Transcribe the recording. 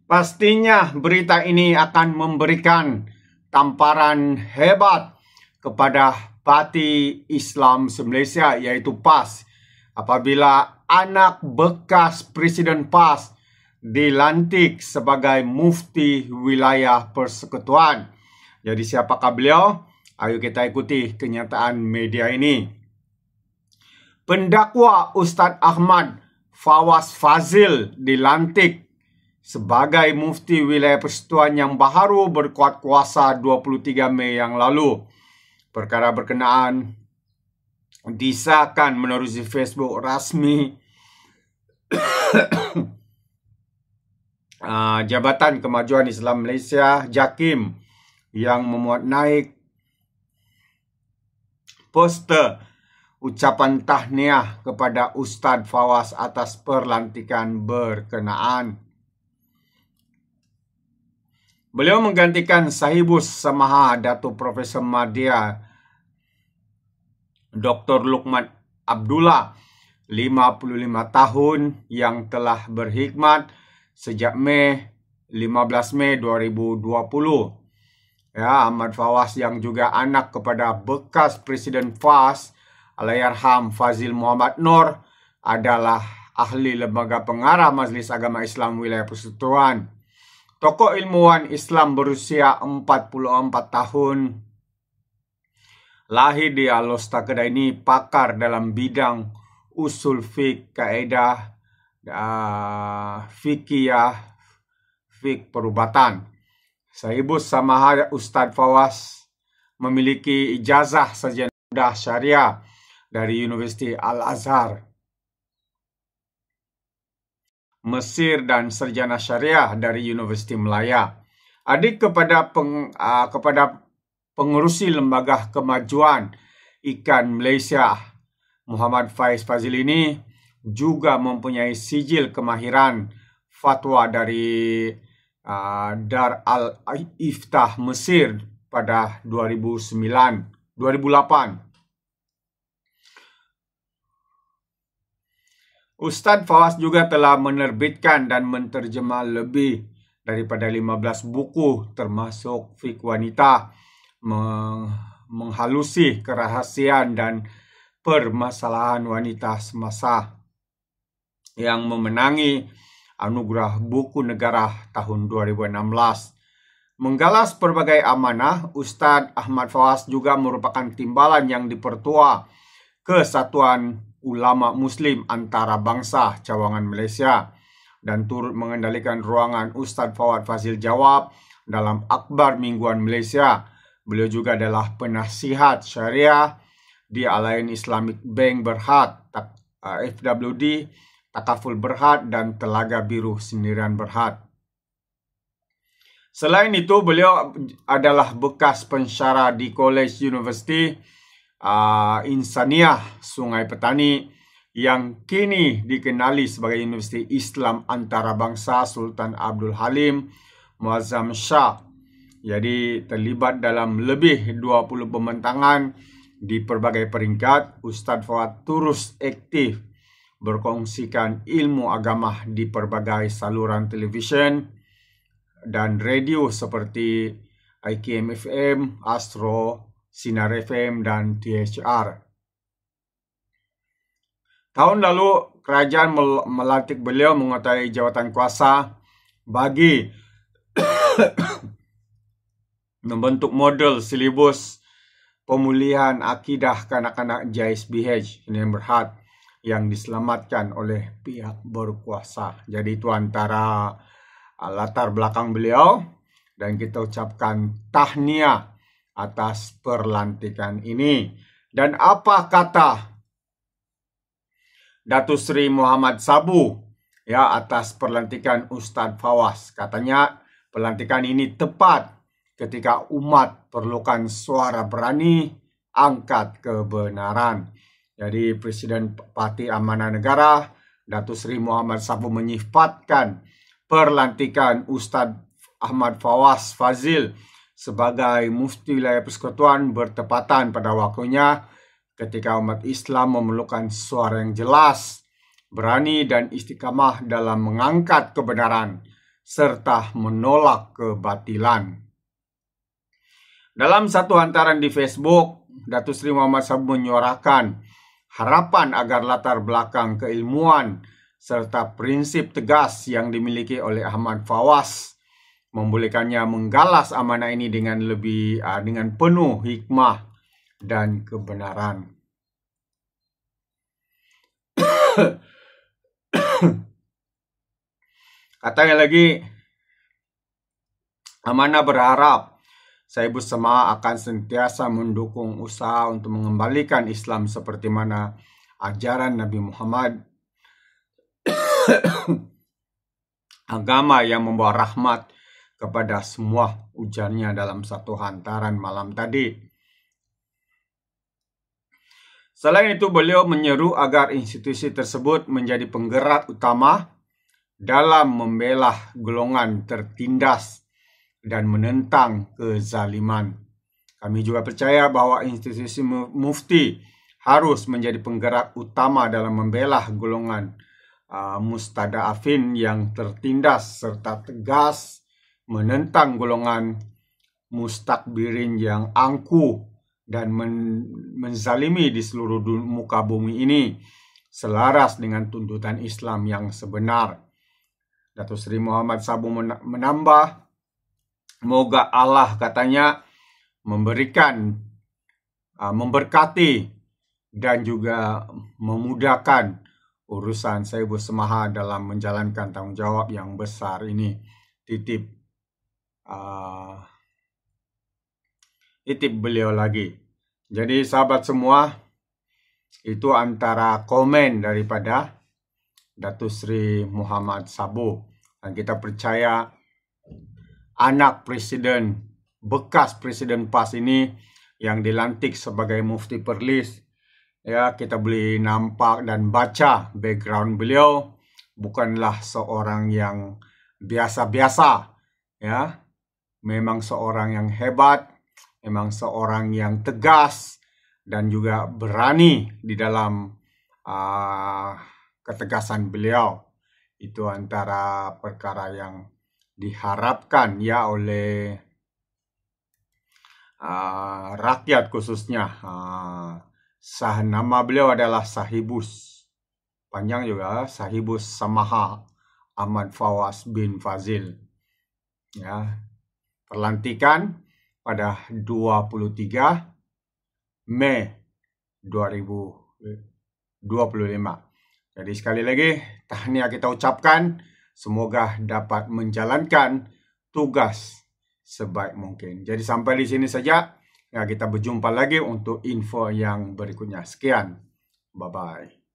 Pastinya berita ini akan memberikan tamparan hebat kepada Parti Islam se-Malaysia, iaitu PAS, apabila anak bekas Presiden PAS dilantik sebagai Mufti Wilayah Persekutuan. Jadi siapakah beliau? Ayo kita ikuti kenyataan media ini. Pendakwa Ustaz Ahmad Fawaz Fazil dilantik sebagai Mufti Wilayah Persekutuan yang baru berkuat kuasa 23 Mei yang lalu. Perkara berkenaan disahkan menerusi Facebook rasmi Jabatan Kemajuan Islam Malaysia JAKIM yang memuat naik poster ucapan tahniah kepada Ustaz Fawaz atas perlantikan berkenaan. Beliau menggantikan Sahibus Samaha Datuk Profesor Madya Dr. Luqman Abdullah, 55 tahun, yang telah berkhidmat sejak 15 Mei 2020. Ya, Ahmad Fawaz yang juga anak kepada bekas Presiden PAS Allahyarham Fazil Muhammad Nur adalah ahli lembaga pengarah Majlis Agama Islam Wilayah Persekutuan. Tokoh ilmuwan Islam berusia 44 tahun. Lahir di Alostar Kedah ini, pakar dalam bidang usul fiqh, kaedah, fikih perubatan. Sahibus Samaha Ustaz Fawaz memiliki ijazah sarjana syariah dari Universiti Al-Azhar Mesir dan sarjana syariah dari Universiti Melaya. Adik kepada pengerusi Lembaga Kemajuan Ikan Malaysia Muhammad Faiz Fazil ini juga mempunyai sijil kemahiran fatwa dari Dar Al-Iftah Mesir pada 2008. Ustaz Fawaz juga telah menerbitkan dan menterjemah lebih daripada 15 buku termasuk Fiqh Wanita, Menghalusi Kerahasiaan dan Permasalahan Wanita Semasa, yang memenangi Anugerah Buku Negara tahun 2016. Menggalas berbagai amanah, Ustaz Ahmad Fawaz juga merupakan timbalan yang dipertua Kesatuan Ulama Muslim Antarabangsa Cawangan Malaysia dan turut mengendalikan ruangan Ustaz Fawaz Fazil Jawab dalam Akhbar Mingguan Malaysia. Beliau juga adalah penasihat syariah di Alliance Islamic Bank Berhad, FWD, Takaful Berhad dan Telaga Biru Sendirian Berhad. Selain itu, beliau adalah bekas pensyarah di College University Insaniah Sungai Petani yang kini dikenali sebagai Universiti Islam Antarabangsa Sultan Abdul Halim Muazzam Shah. Jadi terlibat dalam lebih 20 pembentangan di berbagai peringkat. Ustaz Fawaz terus aktif berkongsikan ilmu agama di berbagai saluran televisyen dan radio seperti IKM FM, Astro, Sinar FM dan THR. Tahun lalu, kerajaan melantik beliau menguasai jawatan kuasa bagi membentuk model silibus pemulihan akidah kanak-kanak JSBH Sdn Berhad yang diselamatkan oleh pihak berkuasa. Jadi itu antara latar belakang beliau, dan kita ucapkan tahniah atas perlantikan ini. Dan apa kata Datuk Seri Muhammad Sabu atas perlantikan Ustaz Fawaz? Katanya pelantikan ini tepat ketika umat perlukan suara berani, angkat kebenaran. Jadi Presiden Parti Amanah Negara Datuk Seri Muhammad Sabu menyifatkan perlantikan Ustaz Ahmad Fawaz Fazil sebagai Mufti Wilayah Persekutuan bertepatan pada waktunya ketika umat Islam memerlukan suara yang jelas, berani dan istiqamah dalam mengangkat kebenaran serta menolak kebatilan. Dalam satu hantaran di Facebook, Datuk Seri Muhammad Sabu menyuarakan harapan agar latar belakang keilmuan serta prinsip tegas yang dimiliki oleh Ahmad Fawaz membolehkannya menggalas amanah ini dengan penuh hikmah dan kebenaran. Katanya lagi, amanah berharap Sahibu Sema akan sentiasa mendukung usaha untuk mengembalikan Islam seperti mana ajaran Nabi Muhammad, agama yang membawa rahmat kepada semua, ujarnya dalam satu hantaran malam tadi. Selain itu, beliau menyeru agar institusi tersebut menjadi penggerak utama dalam membela golongan tertindas dan menentang kezaliman. Kami juga percaya bahwa institusi mufti harus menjadi penggerak utama dalam membela golongan mustada'afin yang tertindas serta tegas menentang golongan mustakbirin yang angkuh dan menzalimi di seluruh muka bumi ini, selaras dengan tuntutan Islam yang sebenar. Datuk Seri Muhammad Sabu menambah, semoga Allah, katanya, memberkati dan juga memudahkan urusan Sahibu Semaha dalam menjalankan tanggung jawab yang besar ini. Titip beliau lagi. Jadi sahabat semua, itu antara komen daripada Datuk Seri Muhammad Sabu. Dan kita percaya anak presiden, bekas presiden PAS ini yang dilantik sebagai Mufti Perlis, ya, kita boleh nampak dan baca background beliau, bukanlah seorang yang biasa-biasa, ya. Memang seorang yang hebat, memang seorang yang tegas dan juga berani di dalam ketegasan beliau. Itu antara perkara yang diharapkan, ya, oleh rakyat khususnya. Nama beliau adalah Sahibus, panjang juga, Sahibus Semaha Ahmad Fawaz bin Fazil. Ya, pelantikan pada 23 Mei 2025. Jadi sekali lagi, tahniah kita ucapkan, semoga dapat menjalankan tugas sebaik mungkin. Jadi sampai di sini saja, ya, kita berjumpa lagi untuk info yang berikutnya. Sekian, bye-bye.